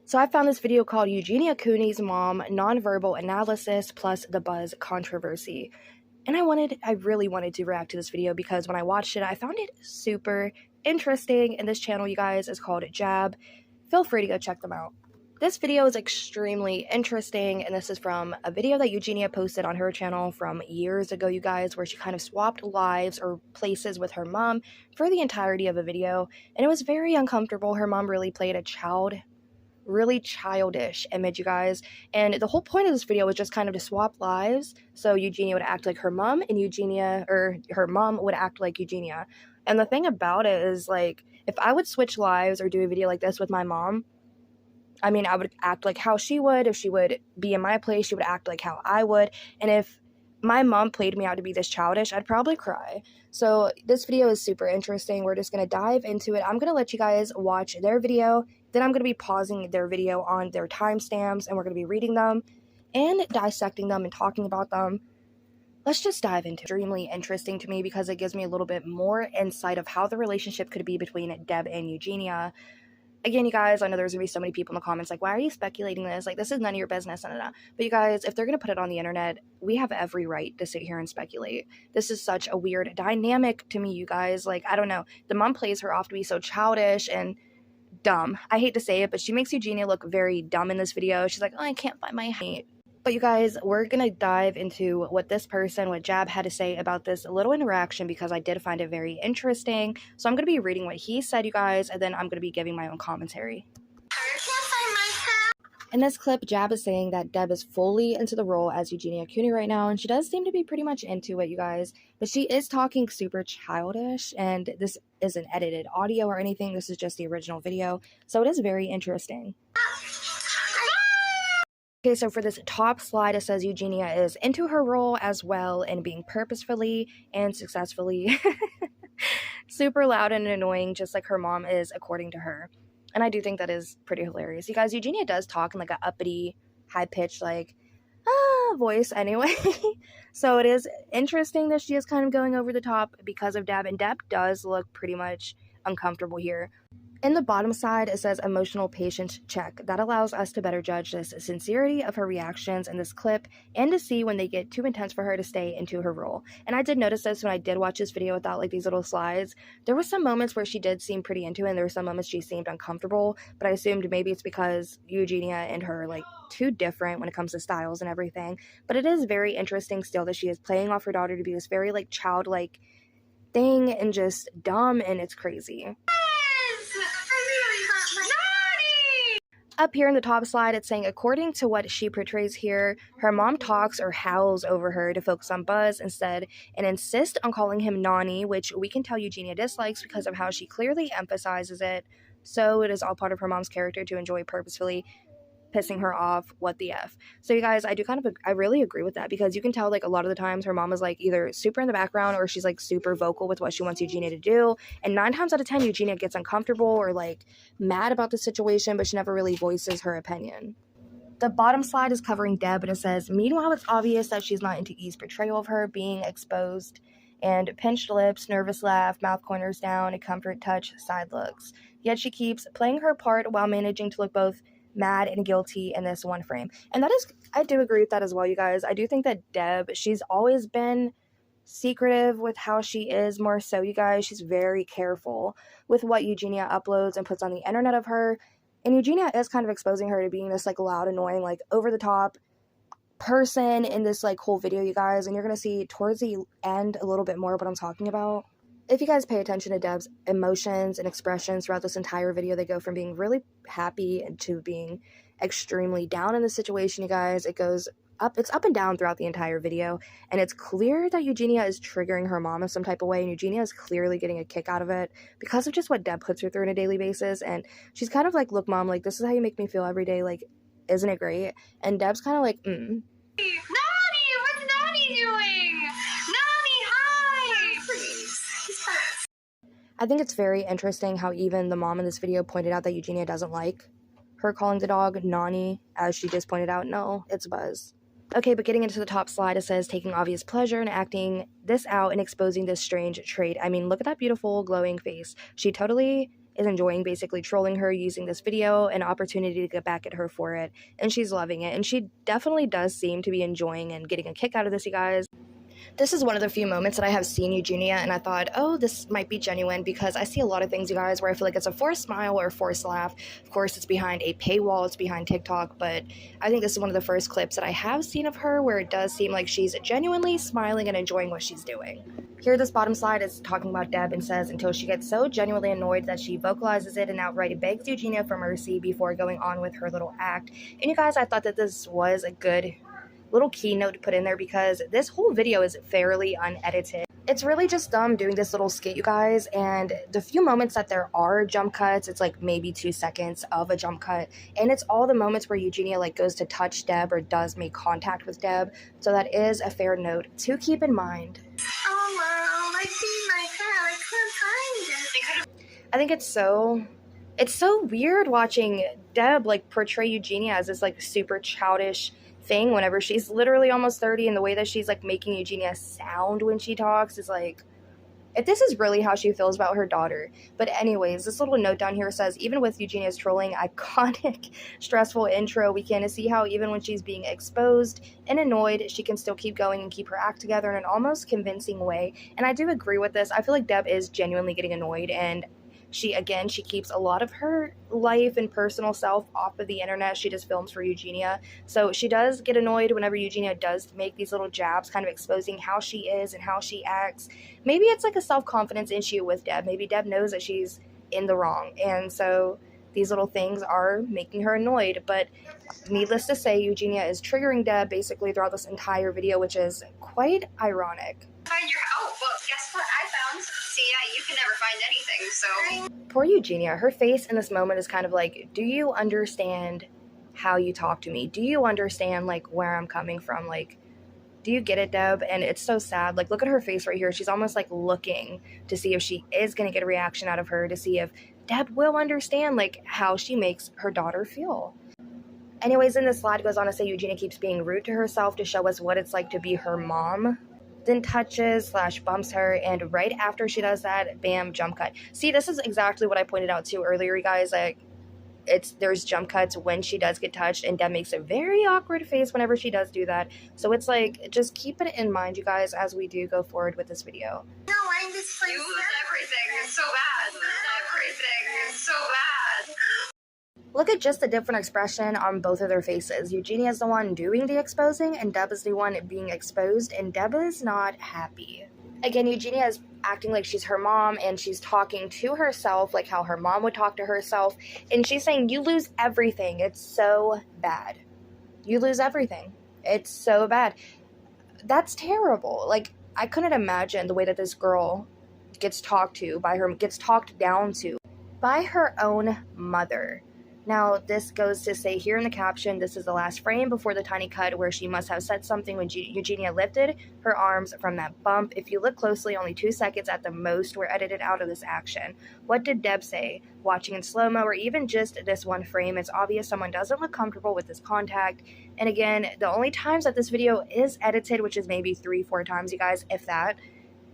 So I found this video called Eugenia Cooney's Mom, Nonverbal Analysis plus the Buzz Controversy. And I really wanted to react to this video because when I watched it, I found it super interesting. And this channel, you guys, is called Jab. Feel free to go check them out. This video is extremely interesting, and this is from a video that Eugenia posted on her channel from years ago, you guys, where she kind of swapped lives or places with her mom for the entirety of a video. And it was very uncomfortable. Her mom really played a really childish image, you guys, and the whole point of this video was just kind of to swap lives, so Eugenia would act like her mom and her mom would act like Eugenia. And the thing about it is, like, if I would switch lives or do a video like this with my mom, I mean, I would act like how she would. If she would be in my place, she would act like how I would. And if my mom played me out to be this childish, I'd probably cry. So this video is super interesting. We're just going to dive into it. I'm going to let you guys watch their video. Then I'm going to be pausing their video on their timestamps, and we're going to be reading them and dissecting them and talking about them. Let's just dive into it. Extremely interesting to me because it gives me a little bit more insight of how the relationship could be between Deb and Eugenia. Again, you guys, I know there's going to be so many people in the comments like, why are you speculating this? Like, this is none of your business. But you guys, if they're going to put it on the internet, we have every right to sit here and speculate. This is such a weird dynamic to me, you guys. Like, I don't know. The mom plays her off to be so childish and dumb. I hate to say it, but she makes Eugenia look very dumb in this video. She's like, oh, I can't find my hate. But you guys, we're going to dive into what Jab had to say about this little interaction because I did find it very interesting. So I'm going to be reading what he said, you guys, and then I'm going to be giving my own commentary. In this clip, Jab is saying that Deb is fully into the role as Eugenia Cooney right now, and she does seem to be pretty much into it, you guys. But she is talking super childish, and this isn't edited audio or anything. This is just the original video, so it is very interesting. Okay, so for this top slide, it says Eugenia is into her role as well and being purposefully and successfully super loud and annoying, just like her mom is, according to her. And I do think that is pretty hilarious. You guys, Eugenia does talk in like a uppity, high-pitched, like, voice anyway. So it is interesting that she is kind of going over the top because of Deb, and Deb does look pretty much uncomfortable here. In the bottom side, it says emotional patience check. That allows us to better judge the sincerity of her reactions in this clip and to see when they get too intense for her to stay into her role. And I did notice this when I did watch this video without like these little slides. There were some moments where she did seem pretty into it, and there were some moments she seemed uncomfortable, but I assumed maybe it's because Eugenia and her are like too different when it comes to styles and everything. But it is very interesting still that she is playing off her daughter to be this very like childlike thing and just dumb, and it's crazy. Up here in the top slide, it's saying, according to what she portrays here, her mom talks or howls over her to focus on Buzz instead and insist on calling him Nani, which we can tell Eugenia dislikes because of how she clearly emphasizes it. So it is all part of her mom's character to enjoy purposefully pissing her off. What the F? So you guys, I really agree with that because you can tell like a lot of the times her mom is like either super in the background or she's like super vocal with what she wants Eugenia to do, and 9 times out of 10 Eugenia gets uncomfortable or like mad about the situation, but she never really voices her opinion. The bottom slide is covering Deb, and it says, meanwhile it's obvious that she's not into E's portrayal of her being exposed, and pinched lips, nervous laugh, mouth corners down, a comfort touch, side looks, yet she keeps playing her part while managing to look both mad and guilty in this one frame. And that is, I do agree with that as well, you guys. I do think that Deb, she's always been secretive with how she is, more so, you guys. She's very careful with what Eugenia uploads and puts on the internet of her. And Eugenia is kind of exposing her to being this like loud, annoying, like over the top person in this like whole video, you guys. And you're going to see towards the end a little bit more what I'm talking about. If you guys pay attention to Deb's emotions and expressions throughout this entire video, they go from being really happy to being extremely down in the situation, you guys. It goes up, it's up and down throughout the entire video, and it's clear that Eugenia is triggering her mom in some type of way, and Eugenia is clearly getting a kick out of it because of just what Deb puts her through on a daily basis. And she's kind of like, look, mom, like, this is how you make me feel every day, like, isn't it great? And Deb's kind of like, Nani, what's Nani doing? Nani, hi! Please. I think it's very interesting how even the mom in this video pointed out that Eugenia doesn't like her calling the dog Nani, as she just pointed out, no, it's Buzz. Okay, but getting into the top slide, it says, taking obvious pleasure in acting this out and exposing this strange trait. I mean, look at that beautiful glowing face. She totally is enjoying basically trolling her, using this video an opportunity to get back at her for it, and she's loving it, and she definitely does seem to be enjoying and getting a kick out of this, you guys. This is one of the few moments that I have seen Eugenia and I thought, oh, this might be genuine, because I see a lot of things, you guys, where I feel like it's a forced smile or a forced laugh. Of course, it's behind a paywall, it's behind TikTok, but I think this is one of the first clips that I have seen of her where it does seem like she's genuinely smiling and enjoying what she's doing. Here, this bottom slide is talking about Deb and says, until she gets so genuinely annoyed that she vocalizes it and outright begs Eugenia for mercy before going on with her little act. And you guys, I thought that this was a good little keynote to put in there, because this whole video is fairly unedited. It's really just them doing this little skit, you guys, and the few moments that there are jump cuts, it's like maybe 2 seconds of a jump cut, and it's all the moments where Eugenia like goes to touch Deb or does make contact with Deb, so that is a fair note to keep in mind. Oh, Mom, I see my hair. I couldn't find it. I think it's so weird watching Deb like portray Eugenia as this like super childish thing whenever she's literally almost 30, and the way that she's like making Eugenia sound when she talks is like, if this is really how she feels about her daughter. But anyways, this little note down here says, even with Eugenia's trolling iconic stressful intro, we can see how even when she's being exposed and annoyed, she can still keep going and keep her act together in an almost convincing way. And I do agree with this. I feel like Deb is genuinely getting annoyed, and she keeps a lot of her life and personal self off of the internet. She just films for Eugenia. So she does get annoyed whenever Eugenia does make these little jabs, kind of exposing how she is and how she acts. Maybe it's like a self-confidence issue with Deb. Maybe Deb knows that she's in the wrong, and so these little things are making her annoyed. But needless to say, Eugenia is triggering Deb basically throughout this entire video, which is quite ironic. Oh, well, guess what I found? See, you can never find anything, so... Poor Eugenia, her face in this moment is kind of like, do you understand how you talk to me? Do you understand, like, where I'm coming from? Like, do you get it, Deb? And it's so sad. Like, look at her face right here. She's almost, like, looking to see if she is going to get a reaction out of her, to see if Deb will understand, like, how she makes her daughter feel. Anyways, in this slide goes on to say Eugenia keeps being rude to herself to show us what it's like to be her mom. Then touches / bumps her, and right after she does that, bam, jump cut. See, this is exactly what I pointed out to earlier, you guys. Like, there's jump cuts when she does get touched, and Deb makes a very awkward face whenever she does do that. So it's like, just keep it in mind, you guys, as we do go forward with this video. No, I'm just like... You lose everything. It's so bad. Everything is so bad. Look at just the different expression on both of their faces. Eugenia is the one doing the exposing, and Deb is the one being exposed, and Deb is not happy. Again, Eugenia is acting like she's her mom, and she's talking to herself like how her mom would talk to herself, and she's saying, you lose everything. It's so bad. You lose everything. It's so bad. That's terrible. Like, I couldn't imagine the way that this girl gets talked down to by her own mother. Now, this goes to say here in the caption, this is the last frame before the tiny cut where she must have said something when Eugenia lifted her arms from that bump. If you look closely, only 2 seconds at the most were edited out of this action. What did Deb say? Watching in slow-mo or even just this one frame, it's obvious someone doesn't look comfortable with this contact. And again, the only times that this video is edited, which is maybe 3-4 times, you guys, if that,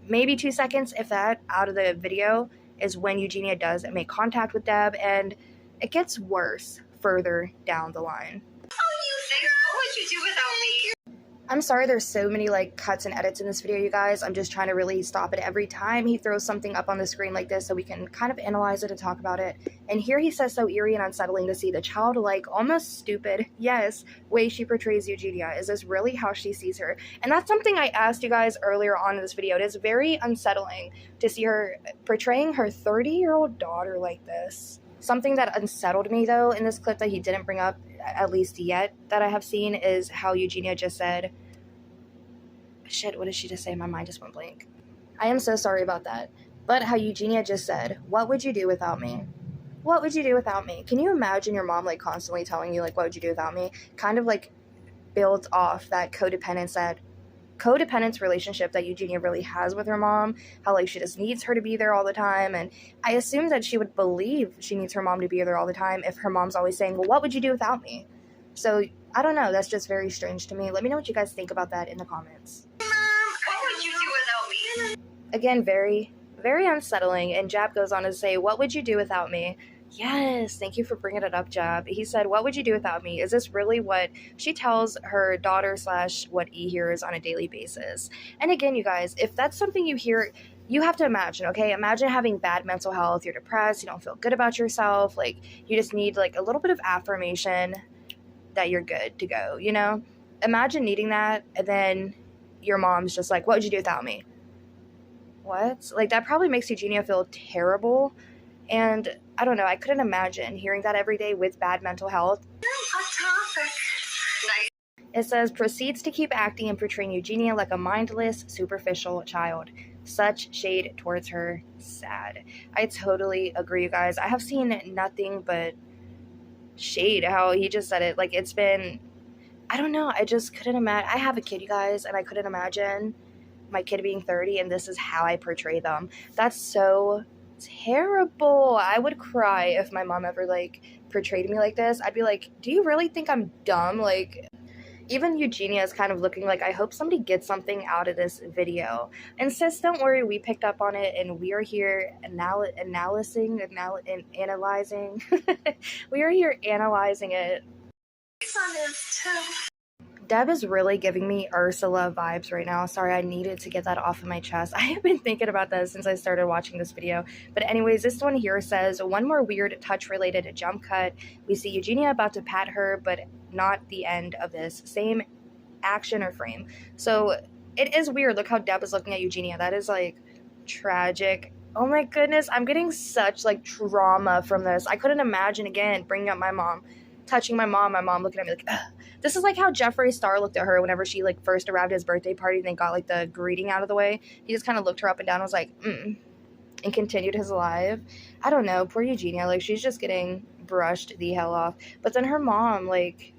maybe 2 seconds, if that, out of the video, is when Eugenia does make contact with Deb, and it gets worse further down the line. Oh, you think? What would you do without me? I'm sorry there's so many like cuts and edits in this video, you guys. I'm just trying to really stop it every time he throws something up on the screen like this so we can kind of analyze it and talk about it. And here he says so eerie and unsettling to see the childlike, almost stupid, yes, way she portrays Eugenia. Is this really how she sees her? And that's something I asked you guys earlier on in this video. It is very unsettling to see her portraying her 30-year-old daughter like this. Something that unsettled me, though, in this clip that he didn't bring up, at least yet, that I have seen, is how Eugenia just said, shit, what did she just say? My mind just went blank. I am so sorry about that. But how Eugenia just said, what would you do without me? What would you do without me? Can you imagine your mom, like, constantly telling you, like, what would you do without me? Kind of, like, builds off that codependence relationship that Eugenia really has with her mom, how like she just needs her to be there all the time. And I assume that she would believe she needs her mom to be there all the time if her mom's always saying, well, what would you do without me? So I don't know, that's just very strange to me. Let me know what you guys think about that in the comments. Mom, what would you do without me? Again, very, very unsettling. And Jab goes on to say, what would you do without me? Yes, thank you for bringing it up, Jab. He said, what would you do without me? Is this really what she tells her daughter / what E hears on a daily basis? And again, you guys, if that's something you hear, you have to imagine, okay? Imagine having bad mental health, you're depressed, you don't feel good about yourself, like you just need like a little bit of affirmation that you're good to go, you know? Imagine needing that, and then your mom's just like, what would you do without me? What? Like, that probably makes Eugenia feel terrible. And I don't know, I couldn't imagine hearing that every day with bad mental health. It says, proceeds to keep acting and portraying Eugenia like a mindless, superficial child. Such shade towards her. Sad. I totally agree, you guys. I have seen nothing but shade, how he just said it. Like, it's been, I don't know, I just couldn't imagine. I have a kid, you guys, and I couldn't imagine my kid being 30 and this is how I portray them. That's so terrible. I would cry if my mom ever like portrayed me like this. I'd be like, do you really think I'm dumb? Like, even Eugenia is kind of looking like, I hope somebody gets something out of this video. And sis, don't worry, we picked up on it and we are here analyzing. We are here analyzing it. Deb is really giving me Ursula vibes right now. Sorry, I needed to get that off of my chest. I have been thinking about this since I started watching this video. But anyways, this one here says, one more weird touch-related jump cut. We see Eugenia about to pat her, but not the end of this same action or frame. So it is weird. Look how Deb is looking at Eugenia. That is, like, tragic. Oh my goodness, I'm getting such, like, trauma from this. I couldn't imagine, again, bringing up my mom, touching my mom looking at me like, ugh. This is like how Jeffree Star looked at her whenever she like first arrived at his birthday party and they got like the greeting out of the way. He just kind of looked her up and down and was like, and continued his life. I don't know, poor Eugenia, like she's just getting brushed the hell off. But then her mom, like,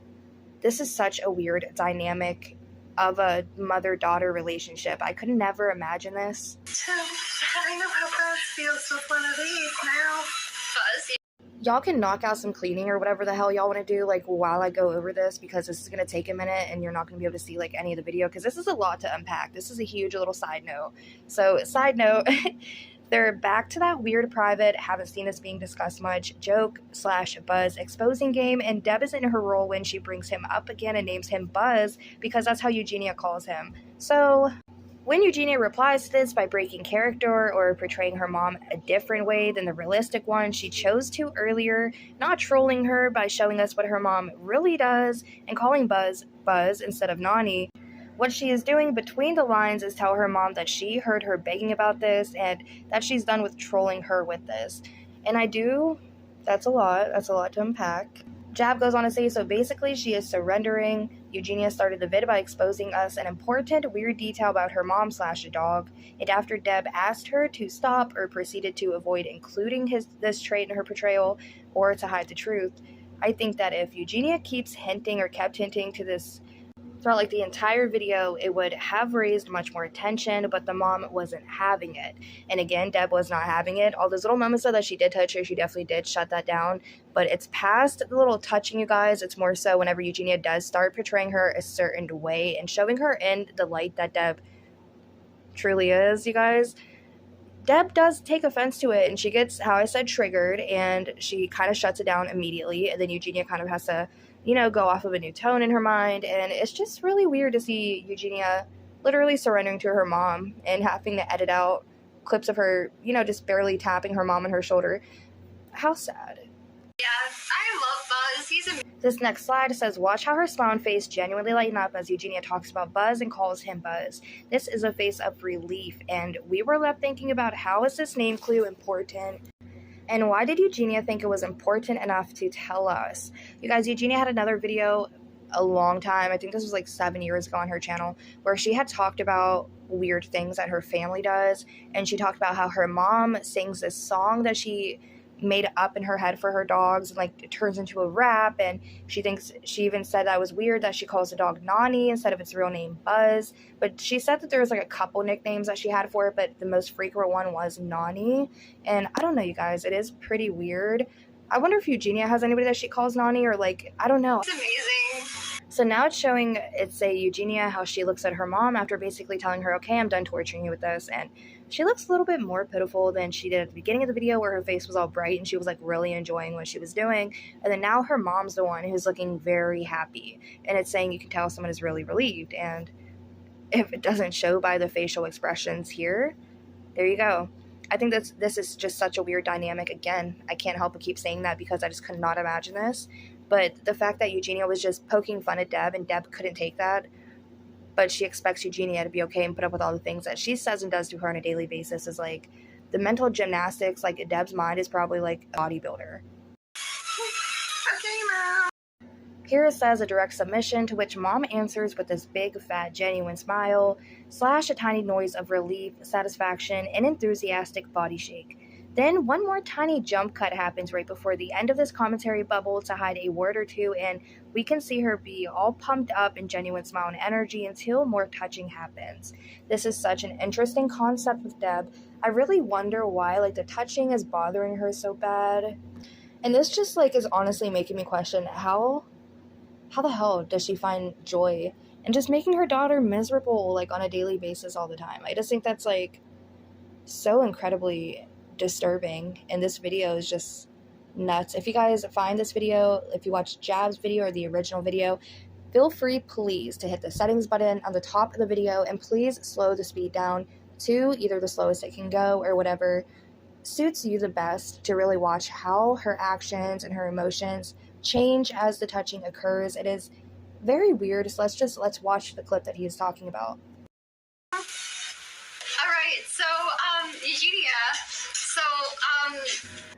this is such a weird dynamic of a mother-daughter relationship. I could never imagine this. I know how Buzz feels with one of these now. Buzz, y'all can knock out some cleaning or whatever the hell y'all want to do, like, while I go over this, because this is going to take a minute and you're not going to be able to see, like, any of the video, because this is a lot to unpack. This is a huge little side note. So, side note, they're back to that weird private, haven't seen this being discussed much, joke / Buzz exposing game, and Deb is in her role when she brings him up again and names him Buzz, because that's how Eugenia calls him. So when Eugenia replies to this by breaking character or portraying her mom a different way than the realistic one she chose to earlier, not trolling her by showing us what her mom really does and calling Buzz Buzz instead of Nani, what she is doing between the lines is tell her mom that she heard her begging about this and that she's done with trolling her with this. And that's a lot to unpack. Jab goes on to say, so basically she is surrendering. Eugenia started the vid by exposing us an important, weird detail about her mom / dog, and after Deb asked her to stop or proceeded to avoid including this trait in her portrayal or to hide the truth, I think that if Eugenia kept hinting to this throughout like the entire video, it would have raised much more attention, but the mom wasn't having it. And again, Deb was not having it. All those little moments that she did touch her, she definitely did shut that down, but it's past the little touching, you guys. It's more so whenever Eugenia does start portraying her a certain way and showing her in the light that Deb truly is, you guys. Deb does take offense to it, and she gets, how I said, triggered, and she kind of shuts it down immediately, and then Eugenia kind of has to, you know, go off of a new tone in her mind, and it's just really weird to see Eugenia literally surrendering to her mom and having to edit out clips of her, you know, just barely tapping her mom on her shoulder. How sad. yeah, I love Buzz. He's amazing. This next slide says, watch how her smile and face genuinely lighten up as Eugenia talks about Buzz and calls him Buzz. This is a face of relief, and we were left thinking about how is this name clue important? And why did Eugenia think it was important enough to tell us? You guys, Eugenia had another video a long time, I think this was like 7 years ago on her channel, where she had talked about weird things that her family does, and she talked about how her mom sings this song that she made up in her head for her dogs, and like it turns into a rap, and she even said that was weird that she calls the dog Nani instead of its real name Buzz. But she said that there was like a couple nicknames that she had for it, but the most frequent one was Nani. And I don't know, you guys, it is pretty weird. I wonder if Eugenia has anybody that she calls Nani, or like, I don't know. It's amazing. So now it's a Eugenia, how she looks at her mom after basically telling her, okay, I'm done torturing you with this, and she looks a little bit more pitiful than she did at the beginning of the video, where her face was all bright and she was like really enjoying what she was doing. And then now her mom's the one who's looking very happy, and it's saying you can tell someone is really relieved. And if it doesn't show by the facial expressions here, there you go. I think this is just such a weird dynamic. Again, I can't help but keep saying that because I just could not imagine this. But the fact that Eugenia was just poking fun at Deb and Deb couldn't take that, but she expects Eugenia to be okay and put up with all the things that she says and does to her on a daily basis, is like the mental gymnastics. Like, Deb's mind is probably like a bodybuilder. Okay, Mom. Here it says a direct submission, to which Mom answers with this big, fat, genuine smile, / a tiny noise of relief, satisfaction, and enthusiastic body shake. Then one more tiny jump cut happens right before the end of this commentary bubble to hide a word or two, and we can see her be all pumped up in genuine smile and energy until more touching happens. This is such an interesting concept with Deb. I really wonder why, like, the touching is bothering her so bad. And this just, like, is honestly making me question how the hell does she find joy in just making her daughter miserable, like, on a daily basis all the time? I just think that's, like, so incredibly disturbing, and this video is just nuts. If you guys find this video, if you watch Jab's video or the original video, feel free, please, to hit the settings button on the top of the video, and please slow the speed down to either the slowest it can go or whatever suits you the best, to really watch how her actions and her emotions change as the touching occurs. It is very weird, so let's watch the clip that he is talking about. Alright, so, Eugenia,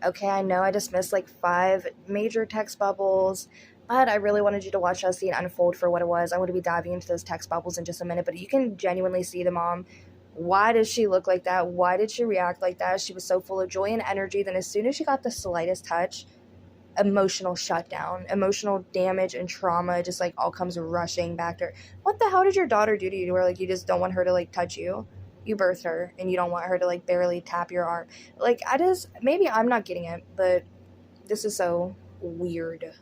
Okay, I know I just missed like 5 major text bubbles, but I really wanted you to watch us see it unfold for what it was. I'm going to be diving into those text bubbles in just a minute, but you can genuinely see the mom. Why does she look like that? Why did she react like that? She was so full of joy and energy. Then as soon as she got the slightest touch, emotional shutdown, emotional damage and trauma just like all comes rushing back to her. What the hell did your daughter do to you, where like you just don't want her to like touch you? You birthed her and you don't want her to like barely tap your arm. Like, maybe I'm not getting it, but this is so weird.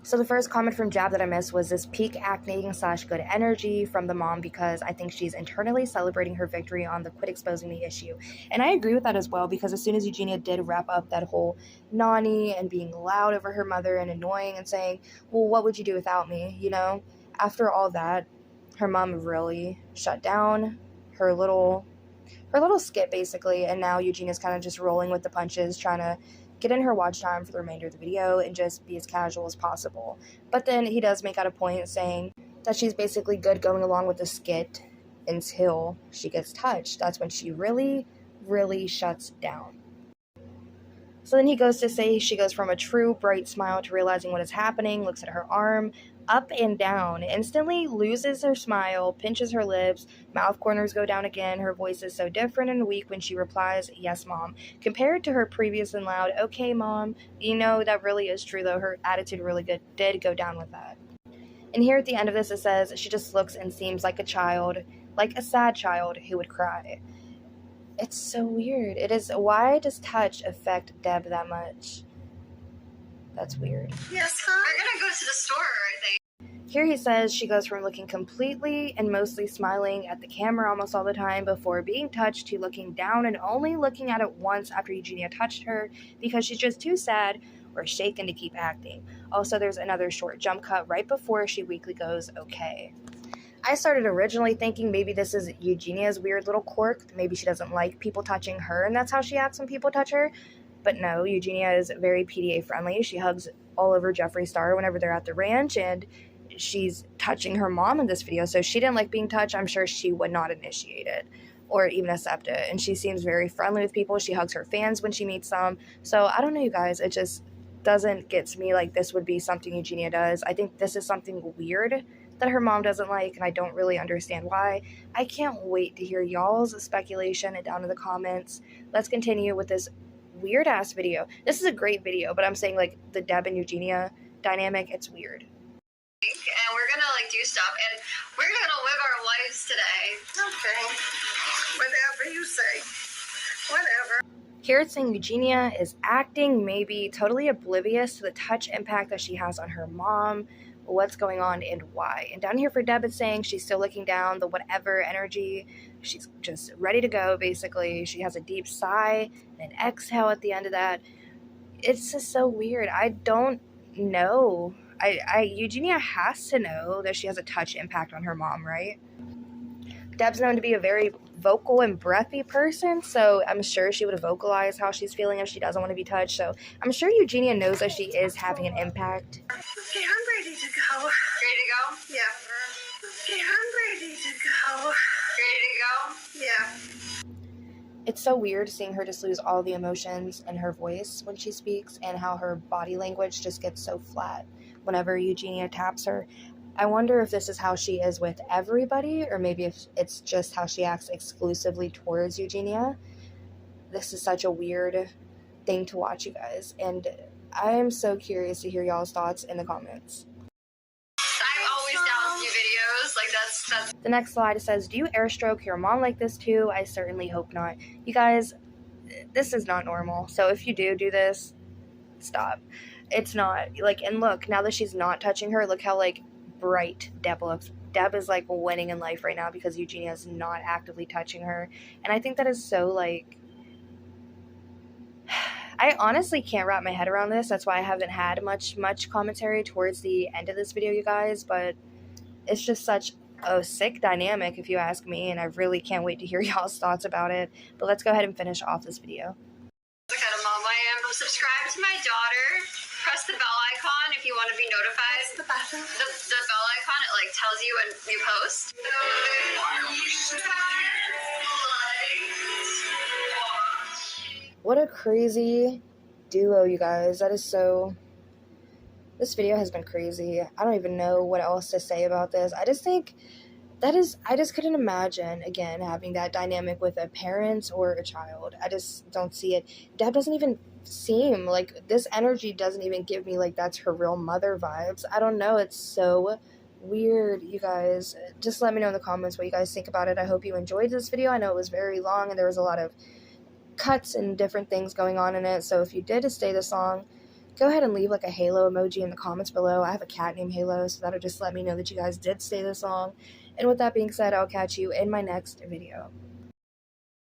So the first comment from Jab that I missed was this peak acting / good energy from the mom, because I think she's internally celebrating her victory on the quit exposing the issue. And I agree with that as well, because as soon as Eugenia did wrap up that whole nanny and being loud over her mother and annoying and saying, well, what would you do without me? You know, after all that, her mom really shut down her little skit basically, and now Eugenia's kind of just rolling with the punches, trying to get in her watch time for the remainder of the video and just be as casual as possible. But then he does make out a point saying that she's basically good going along with the skit until she gets touched. That's when she really, really shuts down. So then he goes to say she goes from a true bright smile to realizing what is happening, looks at her arm, up and down, instantly loses her smile, pinches her lips, mouth corners go down again. Her voice is so different and weak when she replies, yes, Mom, compared to her previous and loud, okay, Mom. You know, that really is true, though. Her attitude really did go down with that. And here at the end of this, it says she just looks and seems like a child, like a sad child who would cry. It's so weird. It is. Why does touch affect Deb that much? That's weird. yes, huh? We're gonna go to the store, I think. Here he says she goes from looking completely and mostly smiling at the camera almost all the time before being touched to looking down and only looking at it once after Eugenia touched her, because she's just too sad or shaken to keep acting. Also, there's another short jump cut right before she weakly goes, okay. I started originally thinking maybe this is Eugenia's weird little quirk. Maybe she doesn't like people touching her and that's how she acts when people touch her. But no, Eugenia is very PDA friendly. She hugs all over Jeffree Star whenever they're at the ranch, and she's touching her mom in this video. So she didn't like being touched. I'm sure she would not initiate it or even accept it. And she seems very friendly with people. She hugs her fans when she meets them. So I don't know, you guys. It just doesn't get to me like this would be something Eugenia does. I think this is something weird that her mom doesn't like, and I don't really understand why. I can't wait to hear y'all's speculation down in the comments. Let's continue with this weird ass video. This is a great video, but I'm saying like the Deb and Eugenia dynamic, it's weird. And we're gonna like do stuff, and we're gonna live our lives today. Okay. Whatever you say. Whatever. Here it's saying Eugenia is acting, maybe totally oblivious to the touch impact that she has on her mom, what's going on and why. And down here for Deb, it's saying she's still looking down the whatever energy. She's just ready to go, basically. She has a deep sigh and an exhale at the end of that. It's just so weird. I don't know. Eugenia has to know that she has a touch impact on her mom, right? Deb's known to be a very vocal and breathy person, so I'm sure she would vocalize how she's feeling if she doesn't want to be touched. So I'm sure Eugenia knows that she is having an impact. Okay, I'm ready to go. Ready to go? Yeah. Okay, I'm ready to go. Ready to go? Yeah. It's so weird seeing her just lose all the emotions in her voice when she speaks, and how her body language just gets so flat whenever Eugenia taps her. I wonder if this is how she is with everybody, or maybe if it's just how she acts exclusively towards Eugenia. This is such a weird thing to watch, you guys, and I am so curious to hear y'all's thoughts in the comments. I'm always down with new videos. Like, that's... The next slide says, do you airstroke your mom like this too? I certainly hope not. You guys, this is not normal. So if you do this, stop. It's not. Like, and look, now that she's not touching her, look how, like, bright Deb looks. Deb is, like, winning in life right now because Eugenia is not actively touching her. And I think that is so, like... I honestly can't wrap my head around this. That's why I haven't had much commentary towards the end of this video, you guys. But it's just such a sick dynamic, if you ask me, and I really can't wait to hear y'all's thoughts about it. But let's go ahead and finish off this video. What kind of mom I am. Subscribe to my daughter. Press the bell icon if you want to be notified. What's the button? The bell icon, it like tells you when you post. What a crazy duo, you guys. That is so... This video has been crazy. I don't even know what else to say about this. I just think that is... I just couldn't imagine, again, having that dynamic with a parent or a child. I just don't see it. Deb doesn't even seem like... This energy doesn't even give me, like, that's her real mother vibes. I don't know. It's so weird, you guys. Just let me know in the comments what you guys think about it. I hope you enjoyed this video. I know it was very long and there was a lot of cuts and different things going on in it, so if you did stay this long, go ahead and leave like a halo emoji in the comments below. I have a cat named Halo, so that'll just let me know that you guys did stay this long. And with that being said, I'll catch you in my next video.